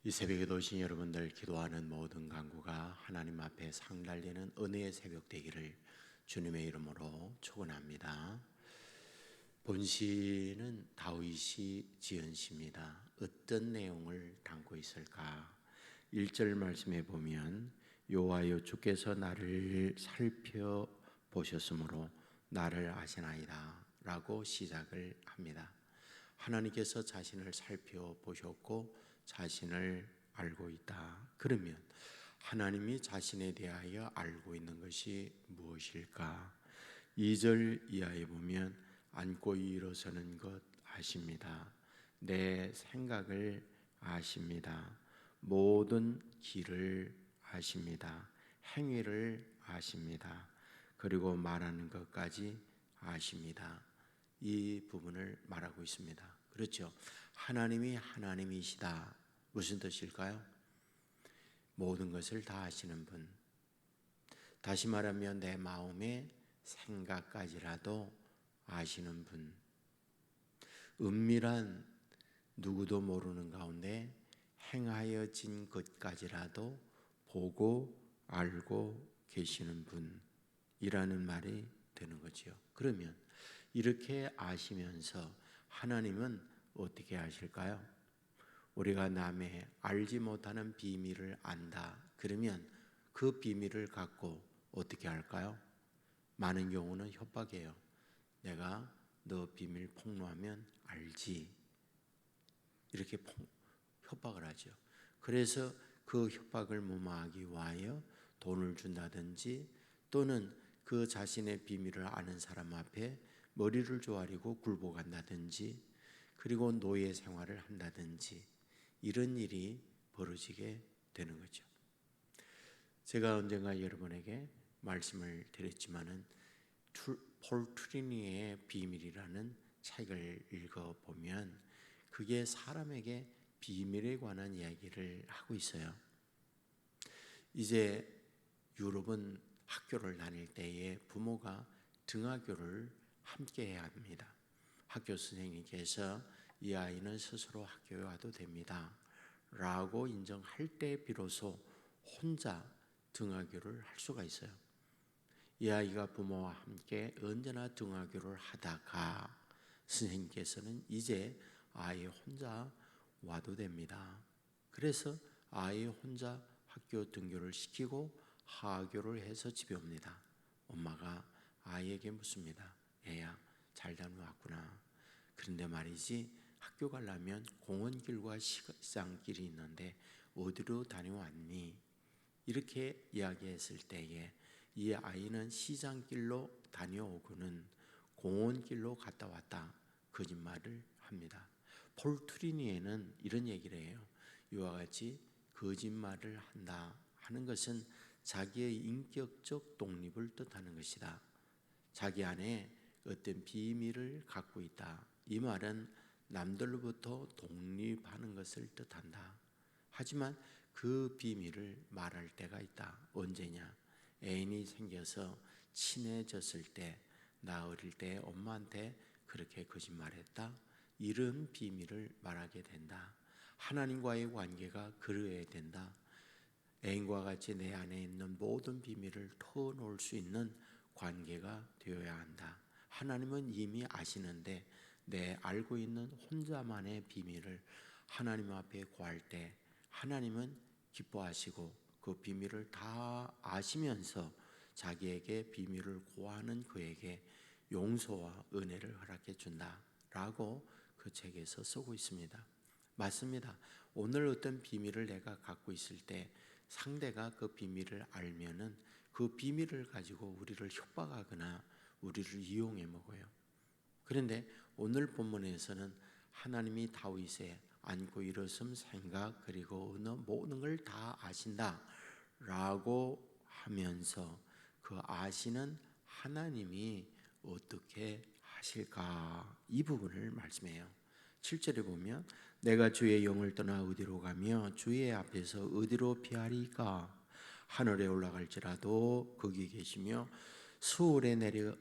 이 새벽에 오신 여러분들, 기도하는 모든 간구가 하나님 앞에 상달되는 은혜의 새벽 되기를 주님의 이름으로 축원합니다. 본시는 다윗이 지은 시입니다. 어떤 내용을 담고 있을까? 1절 말씀에 보면 여호와여, 주께서 나를 살펴보셨으므로 나를 아시나이다 라고 시작을 합니다. 하나님께서 자신을 살펴보셨고 자신을 알고 있다. 그러면 하나님이 자신에 대하여 알고 있는 것이 무엇일까? 2절 이하에 보면 앉고 일어서는 것 아십니다. 내 생각을 아십니다. 모든 길을 아십니다. 행위를 아십니다. 그리고 말하는 것까지 아십니다. 이 부분을 말하고 있습니다. 그렇죠? 하나님이 하나님이시다. 무슨 뜻일까요? 모든 것을 다 아시는 분. 다시 말하면 내 마음의 생각까지라도 아시는 분. 은밀한 누구도 모르는 가운데 행하여진 것까지라도 보고 알고 계시는 분이라는 말이 되는 거죠. 그러면 이렇게 아시면서 하나님은 어떻게 아실까요? 우리가 남의 알지 못하는 비밀을 안다. 그러면 그 비밀을 갖고 어떻게 할까요? 많은 경우는 협박이에요. 내가 너 비밀 폭로하면 알지. 이렇게 협박을 하죠. 그래서 그 협박을 무마하기 위하여 돈을 준다든지 또는 그 자신의 비밀을 아는 사람 앞에 머리를 조아리고 굴복한다든지 그리고 노예 생활을 한다든지 이런 일이 벌어지게 되는 거죠. 제가 언젠가 여러분에게 말씀을 드렸지만은 폴 트리니의 비밀이라는 책을 읽어보면 그게 사람에게 비밀에 관한 이야기를 하고 있어요. 이제 유럽은 학교를 다닐 때에 부모가 등하교를 함께 해야 합니다. 학교 선생님께서 이 아이는 스스로 학교에 와도 됩니다 라고 인정할 때 비로소 혼자 등하교를 할 수가 있어요. 이 아이가 부모와 함께 언제나 등하교를 하다가 선생님께서는 이제 아이 혼자 와도 됩니다. 그래서 아이 혼자 학교 등교를 시키고 하교를 해서 집에 옵니다. 엄마가 아이에게 묻습니다. 애야, 잘 다녀왔구나. 그런데 말이지 학교 가려면 공원길과 시장길이 있는데 어디로 다녀왔니? 이렇게 이야기했을 때에 이 아이는 시장길로 다녀오고는 공원길로 갔다 왔다 거짓말을 합니다. 폴 트리니에는 이런 얘기를 해요. 이와 같이 거짓말을 한다 하는 것은 자기의 인격적 독립을 뜻하는 것이다. 자기 안에 어떤 비밀을 갖고 있다. 이 말은 남들로부터 독립하는 것을 뜻한다. 하지만 그 비밀을 말할 때가 있다. 언제냐? 애인이 생겨서 친해졌을 때, 나 어릴 때 엄마한테 그렇게 거짓말했다. 이런 비밀을 말하게 된다. 하나님과의 관계가 그러해야 된다. 애인과 같이 내 안에 있는 모든 비밀을 터놓을 수 있는 관계가 되어야 한다. 하나님은 이미 아시는데 내 알고 있는 혼자만의 비밀을 하나님 앞에 구할 때 하나님은 기뻐하시고 그 비밀을 다 아시면서 자기에게 비밀을 구하는 그에게 용서와 은혜를 허락해 준다라고 그 책에서 쓰고 있습니다. 맞습니다. 오늘 어떤 비밀을 내가 갖고 있을 때 상대가 그 비밀을 알면은 그 비밀을 가지고 우리를 협박하거나 우리를 이용해 먹어요. 그런데 오늘 본문에서는 하나님이 다윗의 앉고 일어섬 생각 그리고 어느 모든 걸 다 아신다 라고 하면서 그 아시는 하나님이 어떻게 하실까 이 부분을 말씀해요. 7절에 보면 내가 주의 영을 떠나 어디로 가며 주의 앞에서 어디로 피하리까? 하늘에 올라갈지라도 거기 계시며 수월에 내려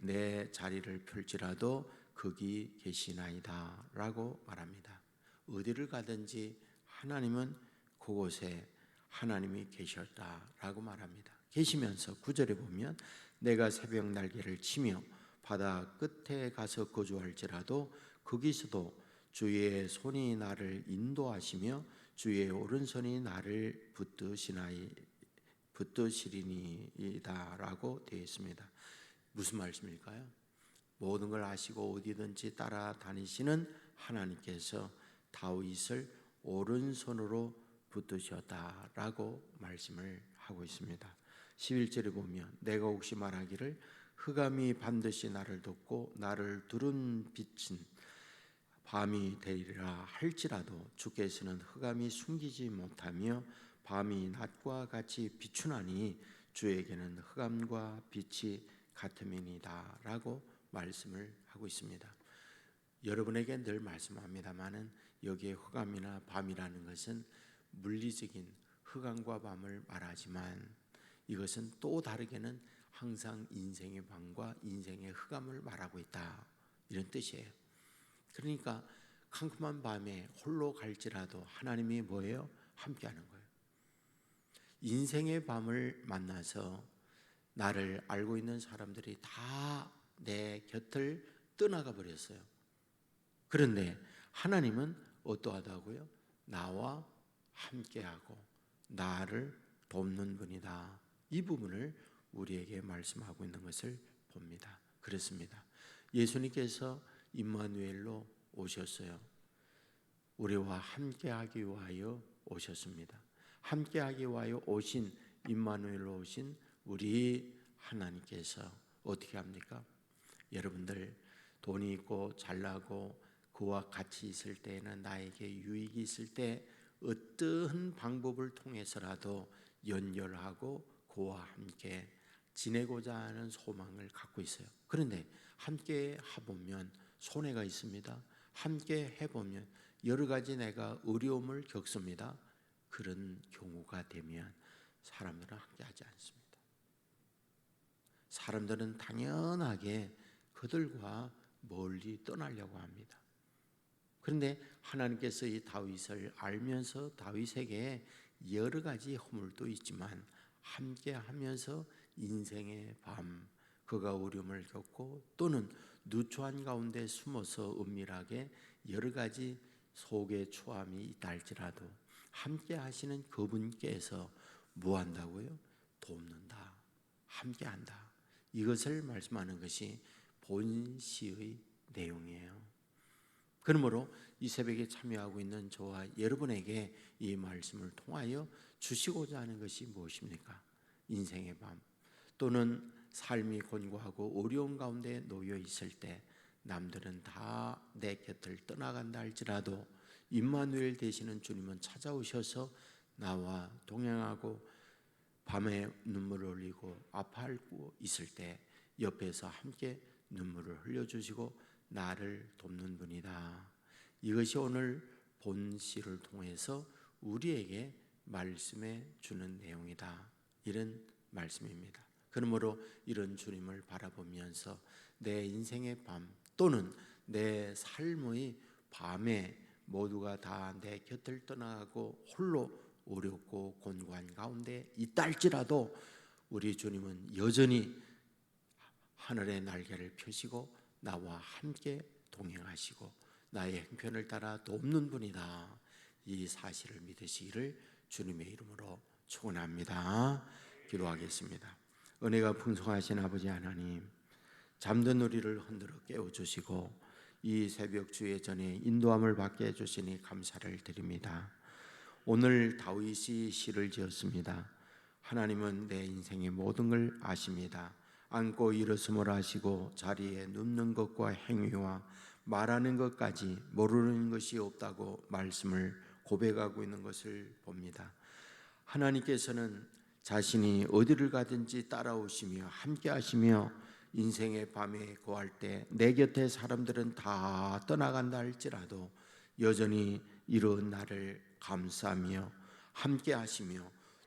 내 자리를 펼지라도 거기 계시나이다 라고 말합니다. 어디를 가든지 하나님은 그곳에 하나님이 계셨다라고 말합니다. 계시면서 9절에 보면 내가 새벽 날개를 치며 바다 끝에 가서 거주할지라도 거기서도 주의 손이 나를 인도하시며 주의 오른손이 나를 붙드시리니이다라고 되어 있습니다. 무슨 말씀일까요? 모든 걸 아시고 어디든지 따라다니시는 하나님께서 다윗을 오른손으로 붙드셨다라고 말씀을 하고 있습니다. 11절에 보면 내가 혹시 말하기를 흑암이 반드시 나를 덮고 나를 두른 빛은 밤이 되리라 할지라도 주께서는 흑암이 숨기지 못하며 밤이 낮과 같이 비추나니 주에게는 흑암과 빛이 같음이니이다 라고 말씀을 하고 있습니다. 여러분에게 늘 말씀합니다마는 여기에 흑암이나 밤이라는 것은 물리적인 흑암과 밤을 말하지만 이것은 또 다르게는 항상 인생의 밤과 인생의 흑암을 말하고 있다, 이런 뜻이에요. 그러니까 캄캄한 밤에 홀로 갈지라도 하나님이 뭐예요? 함께하는 거예요. 인생의 밤을 만나서 나를 알고 있는 사람들이 다 내 곁을 떠나가 버렸어요. 그런데 하나님은 어떠하다고요? 나와 함께하고 나를 돕는 분이다. 이 부분을 우리에게 말씀하고 있는 것을 봅니다. 그렇습니다. 예수님께서 임마누엘로 오셨어요. 우리와 함께하기 위하여 오셨습니다. 함께하기 위하여 오신 임마누엘로 오신 우리 하나님께서 어떻게 합니까? 여러분들 돈이 있고 잘나고 그와 같이 있을 때에는 나에게 유익이 있을 때 어떠한 방법을 통해서라도 연결하고 그와 함께 지내고자 하는 소망을 갖고 있어요. 그런데 함께 해보면 손해가 있습니다. 함께 해보면 여러 가지 내가 어려움을 겪습니다. 그런 경우가 되면 사람들은 함께하지 않습니다. 사람들은 당연하게 그들과 멀리 떠나려고 합니다. 그런데 하나님께서 이 다윗을 알면서 다윗에게 여러 가지 허물도 있지만 함께하면서 인생의 밤, 그가 어려움을 겪고 또는 누추한 가운데 숨어서 은밀하게 여러 가지 속의 추함이 있다 할지라도 함께 하시는 그분께서 뭐 한다고요? 돕는다, 함께한다. 이것을 말씀하는 것이 본시의 내용이에요. 그러므로 이 새벽에 참여하고 있는 저와 여러분에게 이 말씀을 통하여 주시고자 하는 것이 무엇입니까? 인생의 밤 또는 삶이 곤고하고 어려운 가운데 놓여 있을 때 남들은 다 내 곁을 떠나간다 할지라도 임마누엘 되시는 주님은 찾아오셔서 나와 동행하고 밤에 눈물을 흘리고 아파하고 있을 때 옆에서 함께 눈물을 흘려주시고 나를 돕는 분이다. 이것이 오늘 본시를 통해서 우리에게 말씀해 주는 내용이다. 이런 말씀입니다. 그러므로 이런 주님을 바라보면서 내 인생의 밤 또는 내 삶의 밤에 모두가 다 내 곁을 떠나가고 홀로 어렵고 곤고한 가운데 있다 할지라도 우리 주님은 여전히 하늘의 날개를 펴시고 나와 함께 동행하시고 나의 행편을 따라 돕는 분이다. 이 사실을 믿으시기를 주님의 이름으로 축원합니다. 기도하겠습니다. 은혜가 풍성하신 아버지 하나님, 잠든 우리를 흔들어 깨워주시고 이 새벽 주의 전에 인도함을 받게 해주시니 감사를 드립니다. 오늘 다윗이 시를 지었습니다. 하나님은 내 인생의 모든 걸 아십니다. 앉고 일어섬을 하시고 자리에 눕는 것과 행위와 말하는 것까지 모르는 것이 없다고 말씀을 고백하고 있는 것을 봅니다. 하나님께서는 자신이 어디를 가든지 따라오시며 함께 하시며 인생의 밤에 거할 때 내 곁에 사람들은 다 떠나간다 할지라도 여전히 이런 나를 감싸며 함께 하시며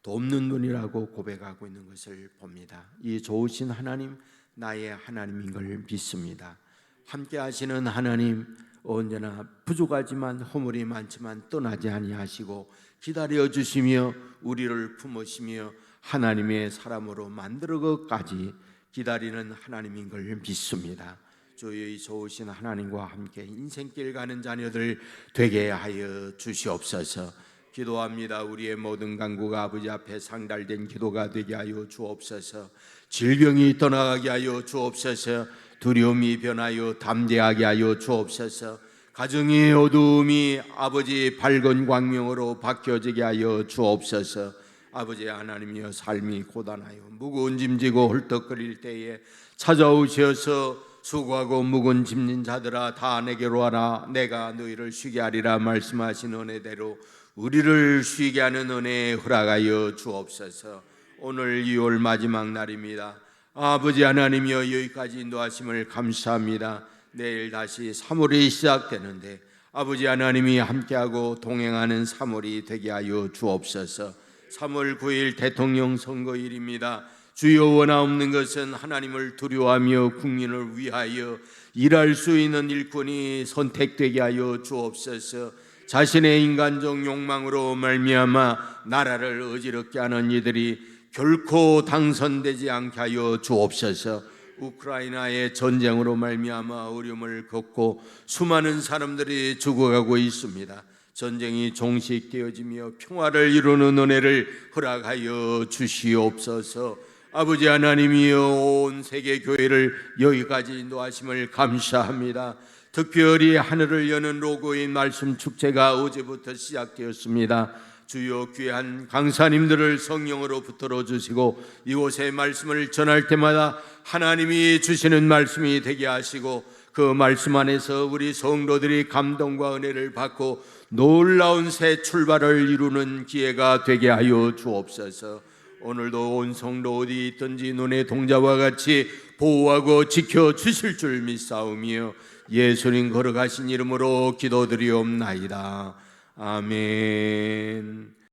돕는 분이라고 고백하고 있는 것을 봅니다. 이 좋으신 하나님, 나의 하나님인 걸 믿습니다. 함께 하시는 하나님, 언제나 부족하지만 허물이 많지만 떠나지 아니하시고 기다려 주시며 우리를 품으시며 하나님의 사람으로 만들어 것까지 기다리는 하나님인 걸 믿습니다. 주의 좋으신 하나님과 함께 인생길 가는 자녀들 되게 하여 주시옵소서. 기도합니다. 우리의 모든 간구가 아버지 앞에 상달된 기도가 되게 하여 주옵소서. 질병이 떠나가게 하여 주옵소서. 두려움이 변하여 담대하게 하여 주옵소서. 가정의 어두움이 아버지 밝은 광명으로 바뀌어지게 하여 주옵소서. 아버지 하나님이여, 삶이 고단하여 무거운 짐지고 헐떡거릴 때에 찾아오셔서 수고하고 무거운 짐진 자들아 다 내게로 와라, 내가 너희를 쉬게 하리라 말씀하신 은혜대로 우리를 쉬게 하는 은혜 허락하여 주옵소서. 오늘 2월 마지막 날입니다. 아버지 하나님이여, 여기까지 인도하심을 감사합니다. 내일 다시 3월이 시작되는데 아버지 하나님이 함께하고 동행하는 3월이 되게 하여 주옵소서. 3월 9일 대통령 선거일입니다. 주여, 원하옵는 것은 하나님을 두려워하며 국민을 위하여 일할 수 있는 일꾼이 선택되게 하여 주옵소서. 자신의 인간적 욕망으로 말미암아 나라를 어지럽게 하는 이들이 결코 당선되지 않게 하여 주옵소서. 우크라이나의 전쟁으로 말미암아 어려움을 겪고 수많은 사람들이 죽어가고 있습니다. 전쟁이 종식되어지며 평화를 이루는 은혜를 허락하여 주시옵소서. 아버지 하나님이여, 온 세계 교회를 여기까지 인도하심을 감사합니다. 특별히 하늘을 여는 로고인 말씀 축제가 어제부터 시작되었습니다. 주여, 귀한 강사님들을 성령으로 붙들어 주시고 이곳에 말씀을 전할 때마다 하나님이 주시는 말씀이 되게 하시고 그 말씀 안에서 우리 성도들이 감동과 은혜를 받고 놀라운 새 출발을 이루는 기회가 되게 하여 주옵소서. 오늘도 온 성도 어디 있든지 눈의 동자와 같이 보호하고 지켜주실 줄 믿사오며 예수님 걸어가신 이름으로 기도드리옵나이다. 아멘.